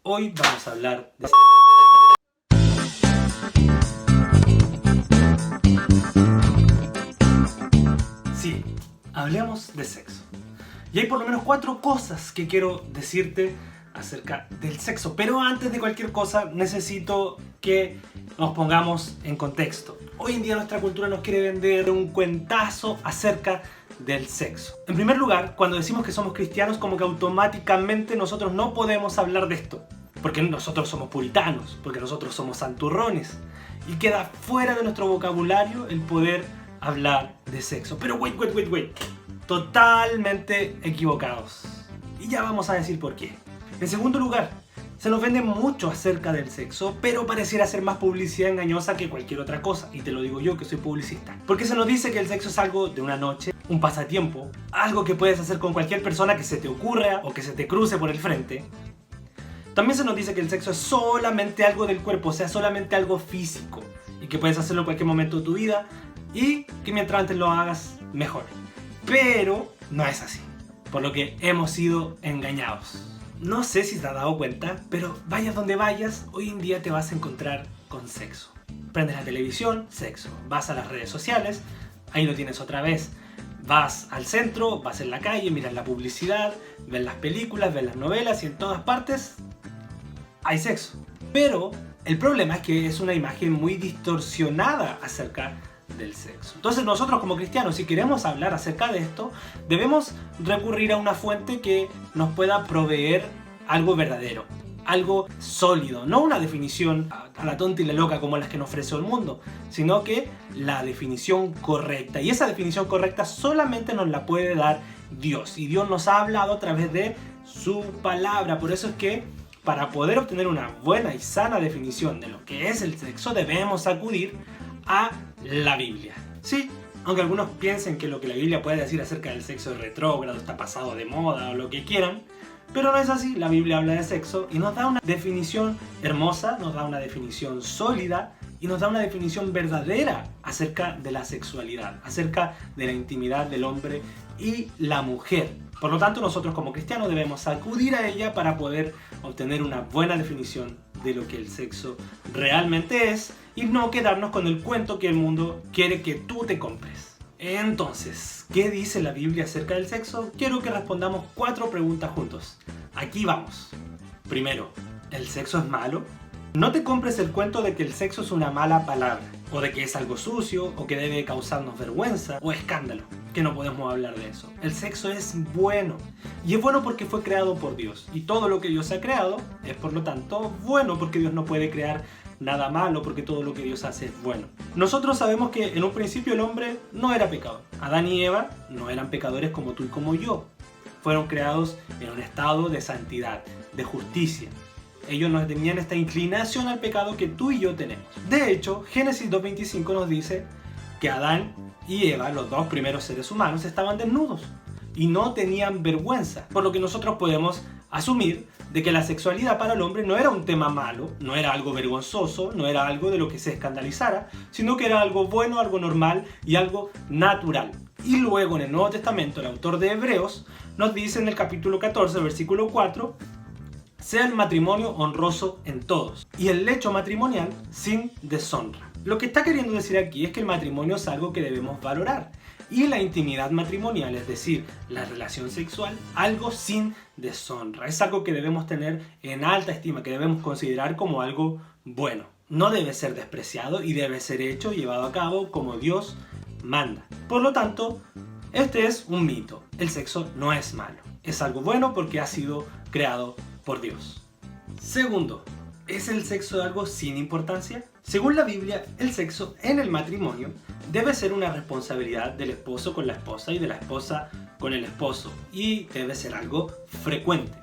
Hoy vamos a hablar de... Sí, hablemos de sexo. Y hay por lo menos 4 cosas que quiero decirte acerca del sexo. Pero antes de cualquier cosa necesito que nos pongamos en contexto. Hoy en día nuestra cultura nos quiere vender un cuentazo acerca del sexo. En primer lugar, cuando decimos que somos cristianos, como que automáticamente nosotros no podemos hablar de esto. Porque nosotros somos puritanos, porque nosotros somos santurrones. Y queda fuera de nuestro vocabulario el poder hablar de sexo. Pero wait. Totalmente equivocados. Y ya vamos a decir por qué. En segundo lugar, se nos vende mucho acerca del sexo, pero pareciera ser más publicidad engañosa que cualquier otra cosa. Y te lo digo yo, que soy publicista. Porque se nos dice que el sexo es algo de una noche, un pasatiempo, algo que puedes hacer con cualquier persona que se te ocurra o que se te cruce por el frente. También se nos dice que el sexo es solamente algo del cuerpo, o sea, solamente algo físico. Y que puedes hacerlo en cualquier momento de tu vida y que mientras antes lo hagas, mejor. Pero no es así, por lo que hemos sido engañados. No sé si te has dado cuenta, pero vayas donde vayas, hoy en día te vas a encontrar con sexo. Prendes la televisión, sexo. Vas a las redes sociales, ahí lo tienes otra vez. Vas al centro, vas en la calle, miras la publicidad, ves las películas, ves las novelas y en todas partes hay sexo. Pero el problema es que es una imagen muy distorsionada acerca del sexo. Entonces nosotros como cristianos, si queremos hablar acerca de esto, debemos recurrir a una fuente que nos pueda proveer algo verdadero, algo sólido, no una definición a la tonta y la loca como las que nos ofrece el mundo, sino que la definición correcta. Y esa definición correcta solamente nos la puede dar Dios. Y Dios nos ha hablado a través de su palabra. Por eso es que para poder obtener una buena y sana definición de lo que es el sexo, debemos acudir a la Biblia. Sí, aunque algunos piensen que lo que la Biblia puede decir acerca del sexo es retrógrado, está pasado de moda o lo que quieran, pero no es así. La Biblia habla de sexo y nos da una definición hermosa, nos da una definición sólida y nos da una definición verdadera acerca de la sexualidad, acerca de la intimidad del hombre y la mujer. Por lo tanto, nosotros como cristianos debemos acudir a ella para poder obtener una buena definición de lo que el sexo realmente es y no quedarnos con el cuento que el mundo quiere que tú te compres. Entonces, ¿qué dice la Biblia acerca del sexo? Quiero que respondamos 4 preguntas juntos. Aquí vamos. Primero, ¿el sexo es malo? No te compres el cuento de que el sexo es una mala palabra, o de que es algo sucio, o que debe causarnos vergüenza o escándalo, que no podemos hablar de eso. El sexo es bueno, y es bueno porque fue creado por Dios, y todo lo que Dios ha creado es por lo tanto bueno, porque Dios no puede crear nada malo, porque todo lo que Dios hace es bueno. Nosotros sabemos que en un principio el hombre no era pecador. Adán y Eva no eran pecadores como tú y como yo. Fueron creados en un estado de santidad, de justicia. Ellos no tenían esta inclinación al pecado que tú y yo tenemos. De hecho, Génesis 2:25 nos dice que Adán y Eva, los 2 primeros seres humanos, estaban desnudos y no tenían vergüenza. Por lo que nosotros podemos asumir de que la sexualidad para el hombre no era un tema malo, no era algo vergonzoso, no era algo de lo que se escandalizara, sino que era algo bueno, algo normal y algo natural. Y luego en el Nuevo Testamento, el autor de Hebreos nos dice en el capítulo 14, versículo 4, sea el matrimonio honroso en todos y el lecho matrimonial sin deshonra. Lo que está queriendo decir aquí es que el matrimonio es algo que debemos valorar y la intimidad matrimonial, es decir, la relación sexual, algo sin deshonra. Es algo que debemos tener en alta estima, que debemos considerar como algo bueno. No debe ser despreciado y debe ser hecho y llevado a cabo como Dios manda. Por lo tanto, este es un mito. El sexo no es malo. Es algo bueno porque ha sido creado por Dios. Segundo, ¿es el sexo algo sin importancia? Según la Biblia, el sexo en el matrimonio debe ser una responsabilidad del esposo con la esposa y de la esposa con el esposo, y debe ser algo frecuente.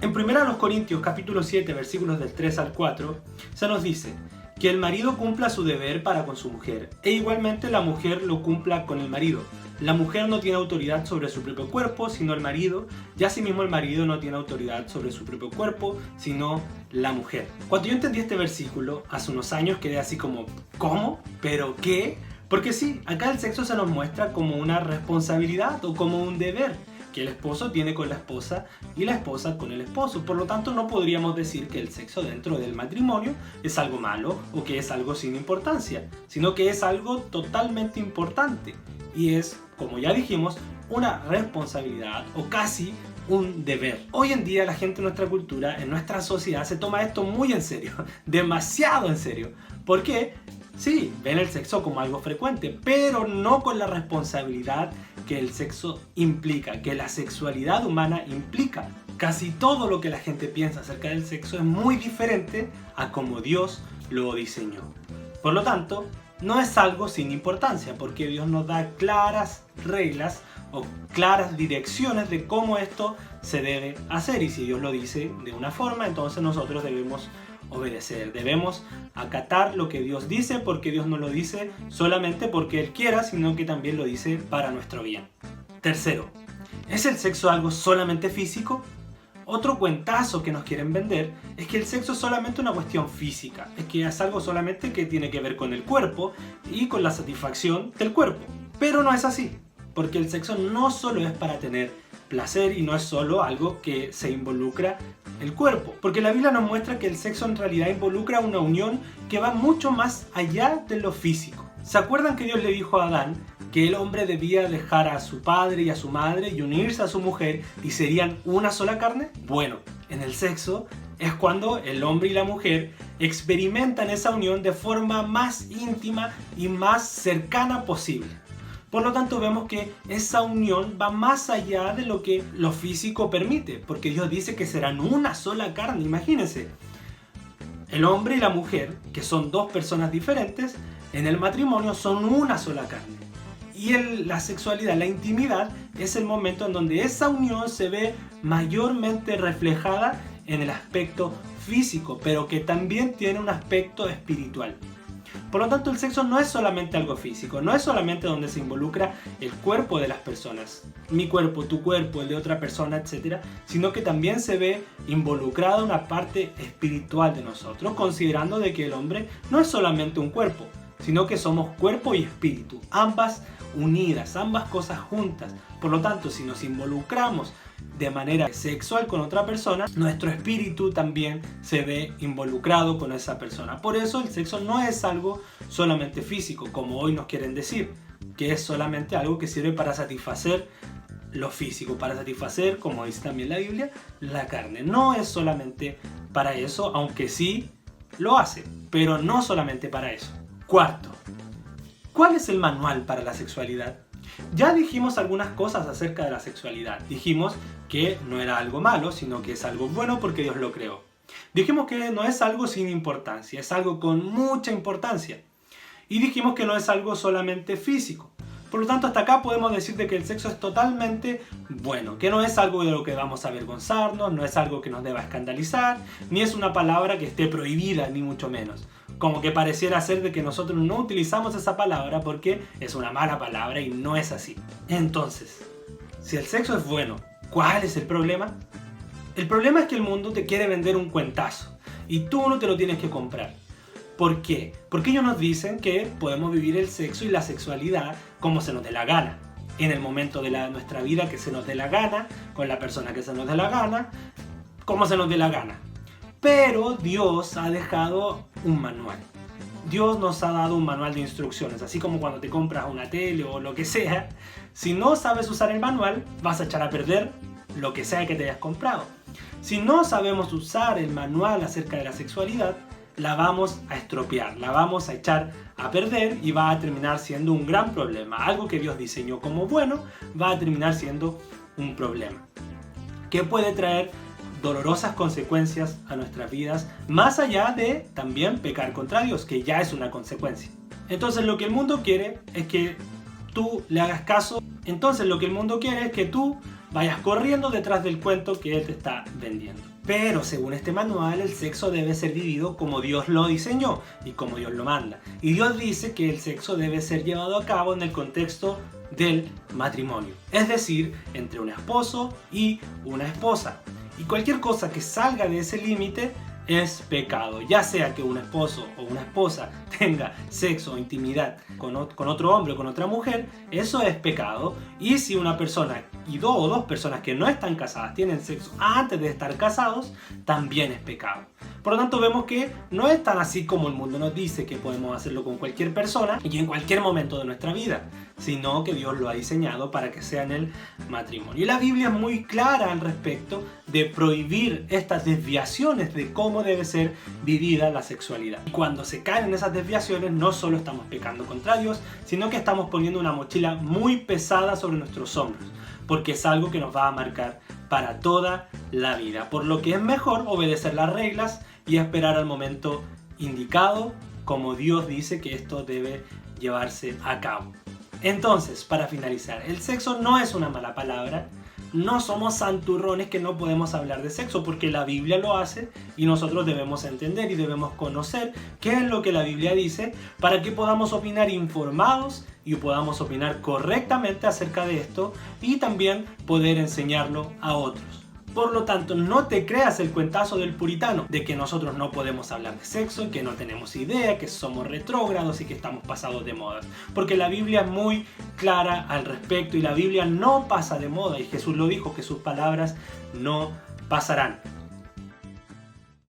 En 1 Corintios capítulo 7, versículos del 3 al 4, se nos dice que el marido cumpla su deber para con su mujer, e igualmente la mujer lo cumpla con el marido. La mujer no tiene autoridad sobre su propio cuerpo, sino el marido, y asimismo el marido no tiene autoridad sobre su propio cuerpo, sino la mujer. Cuando yo entendí este versículo, hace unos años quedé así como, ¿cómo? ¿Pero qué? Porque sí, acá el sexo se nos muestra como una responsabilidad o como un deber. que el esposo tiene con la esposa y la esposa con el esposo. Por lo tanto, no podríamos decir que el sexo dentro del matrimonio es algo malo o que es algo sin importancia, sino que es algo totalmente importante y es, como ya dijimos, una responsabilidad o casi un deber. Hoy en día la gente en nuestra cultura, en nuestra sociedad, se toma esto muy en serio, demasiado en serio. ¿Por qué? Sí, ven el sexo como algo frecuente, pero no con la responsabilidad que el sexo implica, que la sexualidad humana implica. Casi todo lo que la gente piensa acerca del sexo es muy diferente a como Dios lo diseñó. Por lo tanto, no es algo sin importancia, porque Dios nos da claras reglas o claras direcciones de cómo esto se debe hacer. Y si Dios lo dice de una forma, entonces nosotros debemos obedecer, debemos acatar lo que Dios dice, porque Dios no lo dice solamente porque Él quiera, sino que también lo dice para nuestro bien. Tercero, ¿es el sexo algo solamente físico? Otro cuentazo que nos quieren vender es que el sexo es solamente una cuestión física, es que es algo solamente que tiene que ver con el cuerpo y con la satisfacción del cuerpo. Pero no es así, porque el sexo no solo es para tener placer y no es solo algo que se involucra el cuerpo, porque la Biblia nos muestra que el sexo en realidad involucra una unión que va mucho más allá de lo físico. ¿Se acuerdan que Dios le dijo a Adán que el hombre debía dejar a su padre y a su madre y unirse a su mujer y serían una sola carne? Bueno, en el sexo es cuando el hombre y la mujer experimentan esa unión de forma más íntima y más cercana posible. Por lo tanto, vemos que esa unión va más allá de lo que lo físico permite, porque Dios dice que serán una sola carne. Imagínense, el hombre y la mujer, que son dos personas diferentes, en el matrimonio son una sola carne. Y la sexualidad, la intimidad, es el momento en donde esa unión se ve mayormente reflejada en el aspecto físico, pero que también tiene un aspecto espiritual. Por lo tanto, el sexo no es solamente algo físico, no es solamente donde se involucra el cuerpo de las personas, mi cuerpo, tu cuerpo, el de otra persona, etc., sino que también se ve involucrada una parte espiritual de nosotros, considerando de que el hombre no es solamente un cuerpo, sino que somos cuerpo y espíritu, ambas unidas, ambas cosas juntas. Por lo tanto, si nos involucramos de manera sexual con otra persona, nuestro espíritu también se ve involucrado con esa persona. Por eso el sexo no es algo solamente físico, como hoy nos quieren decir, que es solamente algo que sirve para satisfacer lo físico, para satisfacer, como dice también la Biblia, la carne. No es solamente para eso, aunque sí lo hace, pero no solamente para eso. Cuarto, ¿cuál es el manual para la sexualidad? Ya dijimos algunas cosas acerca de la sexualidad. Dijimos que no era algo malo, sino que es algo bueno porque Dios lo creó. Dijimos que no es algo sin importancia, es algo con mucha importancia. Y dijimos que no es algo solamente físico. Por lo tanto, hasta acá podemos decir de que el sexo es totalmente bueno, que no es algo de lo que vamos a avergonzarnos, no es algo que nos deba escandalizar, ni es una palabra que esté prohibida, ni mucho menos. Como que pareciera ser de que nosotros no utilizamos esa palabra porque es una mala palabra y no es así. Entonces, si el sexo es bueno, ¿cuál es el problema? El problema es que el mundo te quiere vender un cuentazo y tú no te lo tienes que comprar. ¿Por qué? Porque ellos nos dicen que podemos vivir el sexo y la sexualidad como se nos dé la gana. En el momento de nuestra vida que se nos dé la gana, con la persona que se nos dé la gana, como se nos dé la gana. Pero Dios ha dejado un manual. Dios nos ha dado un manual de instrucciones, así como cuando te compras una tele o lo que sea. Si no sabes usar el manual, vas a echar a perder lo que sea que te hayas comprado. Si no sabemos usar el manual acerca de la sexualidad, la vamos a estropear, la vamos a echar a perder y va a terminar siendo un gran problema. Algo que Dios diseñó como bueno va a terminar siendo un problema, que puede traer dolorosas consecuencias a nuestras vidas, más allá de también pecar contra Dios, que ya es una consecuencia. Entonces lo que el mundo quiere es que tú le hagas caso. Entonces lo que el mundo quiere es que tú vayas corriendo detrás del cuento que él te está vendiendo. Pero según este manual, el sexo debe ser vivido como Dios lo diseñó y como Dios lo manda. Y Dios dice que el sexo debe ser llevado a cabo en el contexto del matrimonio, es decir, entre un esposo y una esposa. Y cualquier cosa que salga de ese límite es pecado. Ya sea que un esposo o una esposa tenga sexo o intimidad con otro hombre o con otra mujer, eso es pecado. Y si una persona y dos personas que no están casadas tienen sexo antes de estar casados, también es pecado. Por lo tanto, vemos que no es tan así como el mundo nos dice que podemos hacerlo con cualquier persona y en cualquier momento de nuestra vida, sino que Dios lo ha diseñado para que sea en el matrimonio. Y la Biblia es muy clara al respecto de prohibir estas desviaciones de cómo debe ser vivida la sexualidad. Y cuando se caen en esas desviaciones, no solo estamos pecando contra Dios, sino que estamos poniendo una mochila muy pesada sobre nuestros hombros, porque es algo que nos va a marcar para toda la vida. Por lo que es mejor obedecer las reglas y esperar al momento indicado, como Dios dice que esto debe llevarse a cabo. Entonces, para finalizar, el sexo no es una mala palabra. No somos santurrones que no podemos hablar de sexo, porque la Biblia lo hace y nosotros debemos entender y debemos conocer qué es lo que la Biblia dice para que podamos opinar informados y podamos opinar correctamente acerca de esto y también poder enseñarlo a otros. Por lo tanto, no te creas el cuentazo del puritano de que nosotros no podemos hablar de sexo, que no tenemos idea, que somos retrógrados y que estamos pasados de moda. Porque la Biblia es muy clara al respecto y la Biblia no pasa de moda y Jesús lo dijo, que sus palabras no pasarán.